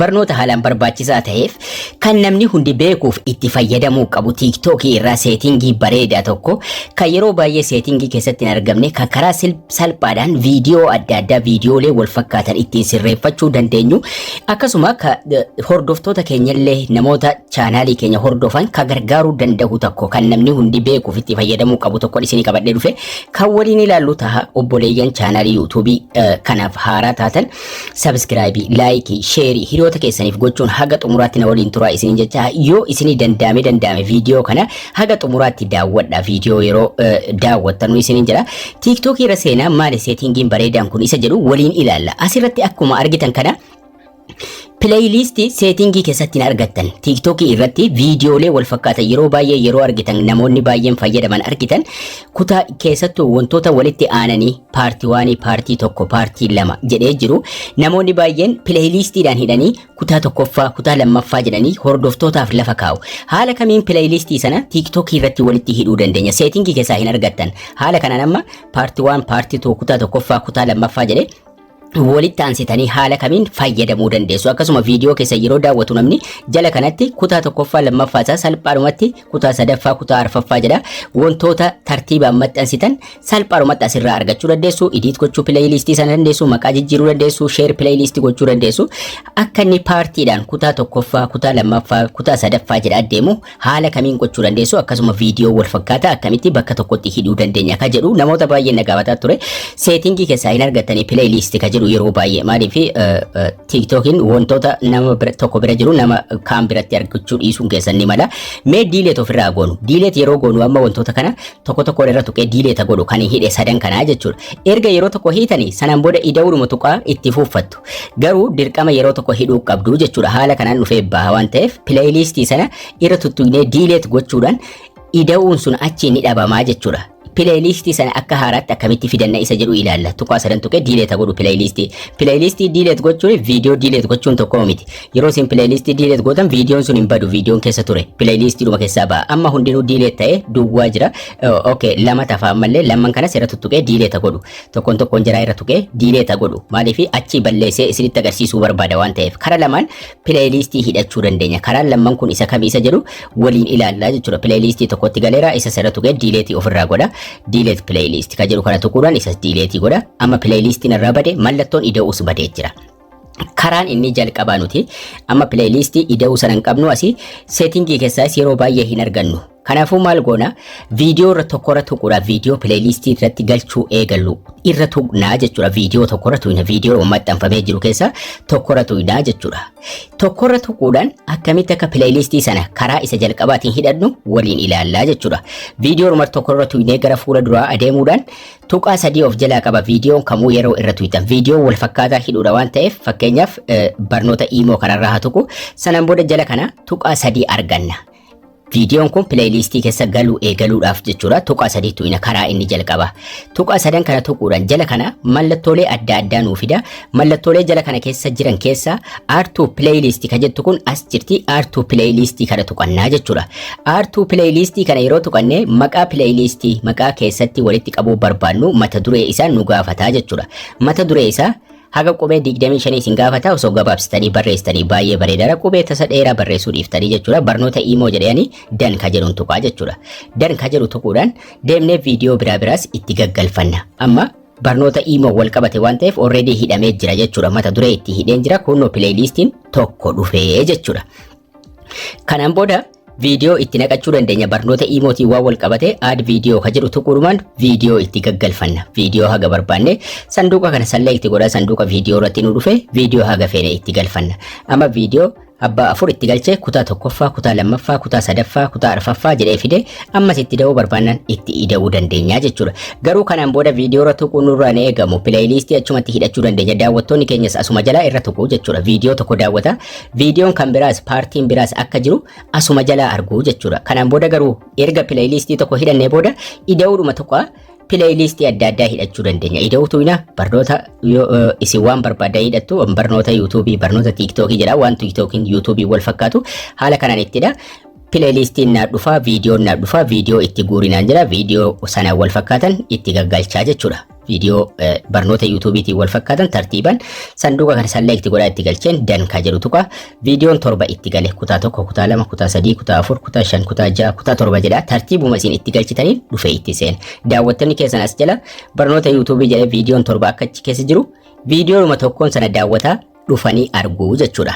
barnoota haalaan barbaachisaa ta'eef kan namni hundi beekuuf itti fayyadamuu qabu TikTok irraa seetingii bareedaa tokko kan yeroo baay'ee seetingii keessatti hin argamne kan karaa salphaadhaan viidiyoo adda addaa viidiyoolee wal fakkaatan ittiin sirreeffachuu dandeenyu akkasuma hordoftoota keenyallee namoota chaanaalii keenya hordofan kan gargaaruu danda'u tokko kan namni hundi beekuuf itti fayyadamuu qabu tokko isinii qabadhee dhufe kan waliin ilaallu ta'a obboleeyyan chaanaalii YouTube kanaaf haaraa taatan subscribe like share hiriyoota keessaniif gochuun haga xumuraatti na waliin turaa isiniin jecha yoo isinii danda'ame viidiyoo kana haga xumuraatti daawwadha viidiyoo yeroo daawwattanu isiniin jira TikTok irra seenaa maali seetingiin bareedaan kun isa jedhu waliin ilaalla asirratti akkuma argitan kana playlist settingii keessatti argattan TikTok irratti viidiyoolee wal fakkaatan yeroo baay'ee yeroo argitan namoonni baay'een fayyadaman argitan kutaa keessattuu wantoota walitti aananii paartii 1 paartii 1 paartii 2 jedhee jiru namoonni baay'een playlistiidhaan hidhanii kutaa tokkoffaa kutaa lammaffaa jedhanii hordoftootaaf lafa kaa'u haala kamiin playlistii sana TikTok irratti walitti hidhuu dandeenya settingii keessaa hin argattan haala kanaan amma paartii 1 paartii 2 kutaa tokkoffaa kutaa lammaffaa jedhee walitti aansitanii haala kamiin fayyadamuu dandeessu akkasuma viidiyoo keessa yeroo daawwatu namni jala kanatti kutaa tokkoffaa lammaffaa isaa salphaadhumatti kutaa sadaffaa kutaa arfaffaa jedha wantoota tartiibaan maxxansitan salphaadhumatti asirraa argachuu dandeessu edit gochuu playlistii sana dandeessu maqaa jijjiiruu dandeessu share playlistii gochuu dandeessu akka inni paartiidhaan kutaa tokkoffaa kutaa lammaffaa kutaa sadaffaa jedha adeemu haala kamiin gochuu dandeessu akkasuma viidiyoo wal fakkaataa akkamitti bakka tokkotti hidhuu dandeenya ka jedhu namoota baay'ee nagaabataa ture seetingii keessaa hin argattanii playlistii ka yeroo baay'ee maaliif TikTokin wantoota nama tokko bira jiru nama kaan biratti argachuu dhiisuun keessan ni mala mee diileet ofirraa goonu diileet yeroo goonu amma wantoota kana tokko irra tuqee diileeta godhu kan hidhe sadan kanaa jechuudha erga yeroo tokko hiitanii sanaan booda ida'uudhuma tuqaa itti fuuffattu garuu dirqama yeroo tokko hidhuu qabdu jechuudha haala kanaan dhufee baha waan ta'eef playlistii sana irra tuttuqnee diileet gochuudhaan ida'uun sun achi ni dhabamaa jechuudha playlistii sana akka haaraatti akkamitti fidanna isa jedhu ilaalla tuqaa sadan tuqee diileeta godhu playlistii diileet gochuun viidiyoo diileet gochuun tokko miti yeroo isin playlistii diileet gootan viidiyoon sun hin badu viidiyoon keessa ture playlistii dhuma keessaa ba'a amma hundinuu diileet ta'ee duwwaa jira okay lama tafa ammallee lamman kanas irra tuttuqee diileeta godhu tokkoon jira irra tuqee diileeta godhu maaliif achi balleessee isinitti agarsiisuu barbaada waan ta'eef kara lamaan playlistii hidhachuu dandeenya karaan lamman kun isa kamii isa jedhu waliin ilaallaa jechuudha playlistii tokkotti galeera isa irra tuqee diileetii ofirraa godha delete playlist ka jedhu kana tuquudhaan isa delete godha amma playlistiin irraa bade mallattoon ida'uus badee jira karaan inni jalqabaa nuti amma playlist ida'uu sana hin qabnu asii settingii keessaas yeroo baay'ee hin argannu kanaafuu maal goona viidiyoo irra tokkorra tuquudha viidiyoo playlistii irratti galchuu eegallu irra tuqnaa jechuudha viidiyoo tokkorra tuqna viidiyoo maxxanfamee jiru keessa tokkorra tuqnaa jechuudha tokkorra tuquudhaan akkamitti akka playlistii sana karaa isa jalqabaatiin hidhannu waliin ilaallaa jechuudha viidiyoo tokkorra tuqnee gara fuula duraa adeemuudhaan tuqaa sadii of jalaa qaba viidiyoon kamuu yeroo irra tuqtan viidiyoo wal fakkaataa hidhuudha waan ta'eef fakkeenyaaf barnoota imo kanarraa haa tuqu sanaan booda jala kana tuqaa sadii arganna viidiyoon kun playlistii keessa galuu eegaluudhaaf jechuudha tuqaa sadiitu ina karaa inni jalqaba tuqaa sadan kana tuquudhaan jala kana mallattoolee adda addaa nuu fida mallattoolee jala kana keessa jiran keessa R2 playlist ka jettu kun as jirti R2 playlist kana tuqannaa jechuudha R2 playlist kana yeroo tuqannee maqaa playlist maqaa keessatti walitti qabuu barbaannu mata duree isaa nu gaafataa jechuudha mata duree isaa haga qubee 25 isin gaafata osoo gabaabsitanii barreessitanii baay'ee bareedaadha qubee tasa dheeraa barreessuu dhiiftanii jechuudha barnoota imo jedhanii dan ka jedhuun tuqaa jechuudha dan ka jedhu tuquudhaan deemnee viidiyoo biraas itti gaggalfanna amma barnoota imo wal qabate waan ta'eef already hidhamee jira jechuudha mata duree itti hidheen jira kunoo playlistiin tokko dhufee jechuudha kanaan booda viidiyoo itti naqachuu dandeenya barnoota imootii waa wal qabate add viidiyoo ka jedhu tuquudhaan viidiyoo itti gaggalfanna viidiyoo haga barbaanne sanduuqa kana select godha sanduuqa viidiyoo irratti nu dhufe viidiyoo haga feene itti galfanna amma viidiyoo abbaa afur itti galchee kutaa tokkoffaa kutaa lammaffaa kutaa sadaffaa kutaa arfaffaa jedhee fide ammas itti da'uu barbaannan itti ida'uu dandeenya jechuudha garuu kanaan booda viidiyoo irra tuquun nurraa ni eegamu playlistii achumatti hidhachuu dandeenya daawwattoonni keenyas asuma jalaa irra tuquu jechuudha viidiyoo tokko daawwata viidiyoon kan biraas paartiin biraas akka jiru asuma jalaa arguu jechuudha kanaan booda garuu erga playlistii tokko hidhannee booda ida'uudhuma tokko playlistii adda addaa hidhachuu dandeenya ida'uutu ina barnoota isin waan barbaadda hidhattu barnoota YouTube barnoota TikTok jedha waan TikTokin YouTube wal fakkaatu haala kanaan ittidha Playlistiin na dhufa, video itti guurinaan jira, video sana wal fakkaatan itti gaggalchaa jechuudha. Video barnoota YouTube'tiin wal fakkaatan tartiiban sanduuqa kana select godhaa itti galcheen dan ka jedhu tuqa. Videoon 7 itti gale kutaa 1, kutaa 2, kutaa 3, kutaa 4, kutaa 5, kutaa 6, kutaa 7 jedha. Tartiibuma isin itti galchitanii dhufe itti seen. Daawwattoonni keessan as jala barnoota YouTube jedhee videoon 7 akka achi keessa jiru videooma tokkoon sana daawwataa dhufanii arguu jechuudha.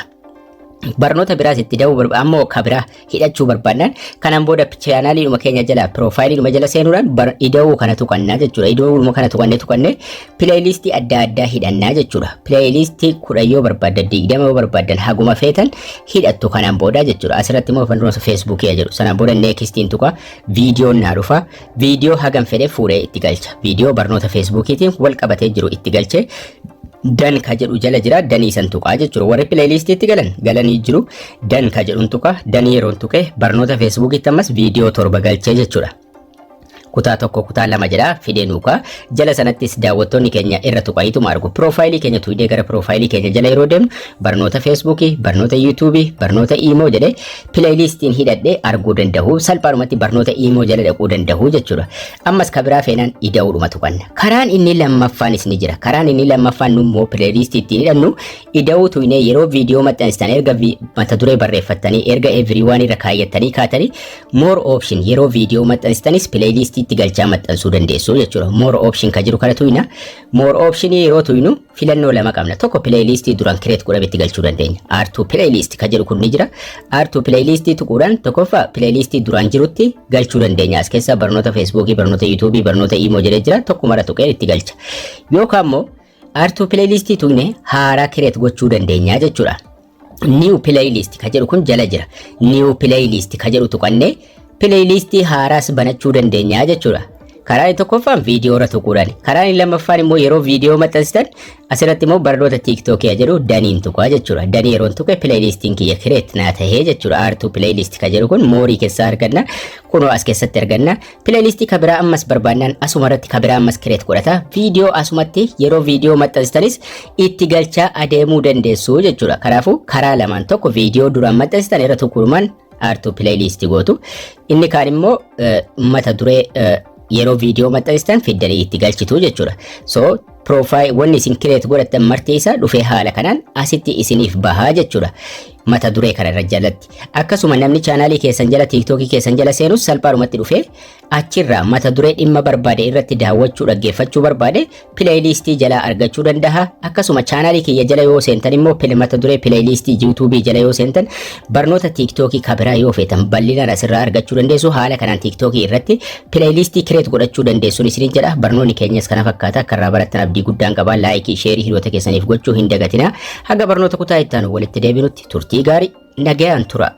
Barnoota biraas itti daawuu ammoo kabira hidhachuu barbaadnan kanan booda chaanaaliidhuma keenya jala profiiliidhuma jala seenuudhaan ida'uu kana tuqannaa jechuudha. Ida'uudhuma kana tuqannee playlistii adda addaa hidhannaa jechuudha. Playlistii 10 yoo barbaaddan 20 yoo barbaaddan haguma feetan hidhattu kanan booda jechuudha. Asirratti immoo barnoota Facebook jedhu sanaan booda nextiin tuqa viidiyoon naa dhufa. Viidiyoo hagam fedhe fuudhee itti galcha. Viidiyoo barnoota Facebookiitiin wal qabatee jiru itti galchee dan ka jedhu jala jira danii san tuqaa jechuudha. Warri playlistiitti galanii jiru dan ka jedhuun tuqa. Danii yeroon tuqe barnoota Facebookiitti ammas viidiyoo 7 galchee jechuudha. Kutaa 1 kutaa 2 jedha fidee nuuqa jala sanattis daawwattoonni keenya irra tuqaayituma argu. Profaayilii keenya tuidee gara profaayilii keenya jala yeroo deemnu barnoota Facebookii, barnoota YouTube, barnoota Imo jedhee playlistiin hidhadhee arguu danda'u. Salphaadhumatti barnoota Imo jala dhaquu danda'u jechuudha. Ammas kabiraa feenaan ida'uudhuma tuqanna. Karaan inni lammaffaanis ni jira. Karaan inni lammaffaan immoo playlistii ittiin hidhannu ida'uu tuinee yeroo viidiyoo maxxanstan erga mata duree barreeffattanii erga everyone irra kaayyatanii kaatanii more option yeroo viidiyoo maxxanstanis playlistii itti galchaa maxxansuu dandeessu jechuudha. More option ka jiru kana tuyna. More option yeroo tuynu filannoo lama qabna. Tokko playlistii duraan create godhame itti galchuu dandeenya. R2 playlist ka jiru kun ni jira. R2 playlist tuquudhaan tokkoffaa playlistii duraan jirutti galchuu dandeenya. As keessa barnoota Facebook, barnoota YouTube, barnoota Imo jedhee jira. Tokko mara tuqee itti galcha. Yookaan immoo R2 playlist tuyne haaraa create gochuu dandeenya jechuudha. New playlist ka jedhu kun jala jira. New playlist ka jedhu tuqannee playlistii haaraas banachuu dandeenya jechuudha. Karaan tokkoffaan viidiyoo irra tuquudhaan. Karaan lammaffaan immoo yeroo viidiyoo maxxansitan asirratti immoo barnoota TikTok jedhu daniin tuqaa jechuudha. Danii yeroon tuqe playlistiin kiyya create naa tahee jechuudha. R2 playlist ka jedhu kun moorii keessaa arganna. Kunoo as keessatti arganna. Playlistii kabiraa ammas barbaannaan asuma irratti kabiraa ammas create godhata. Viidiyoo asumatti yeroo viidiyoo maxxansitanis itti galchaa adeemuu dandeessu jechuudha. Kanaafuu karaa lamaan tokko viidiyoo duraan maxxansitan irra tuquudhaan R2 playlist gootu. Inni kaan immoo mata duree yeroo viidiyoo maxxanstan fiddanii itti galchitu jechuudha. So profile wanni isin create godhatan marti isaa dhufee haala kanaan asitti isiniif bahaa jechuudha. Mata duree kana irra jalatti. Akkasuma namni chaanaalii keessan jala TikTok keessan jala seenus salphaadhumatti dhufee achirraa mata duree dhimma barbaade irratti daawwachuu dhaggeeffachuu barbaade playlistii jala argachuu danda'a. Akkasuma chaanaalii kiyya jala yoo seentan immoo mata duree playlistii YouTube jala yoo seentan barnoota TikTok kabiraa yoo feetan bal'inaan asirraa argachuu dandeessu. Haala kanaan TikTok irratti playlistii create godhachuu dandeessuun isiniin jedha. Barnoonni keenyas kana fakkaata akka irraa barattan abdii guddaan qaba. Laayikii, sheerii hiriyoota keessaniif gochuu hin dagatina. Haga barnoota kutaa itti aanu walitti deebinutti turtii gaarii nagayaan tura.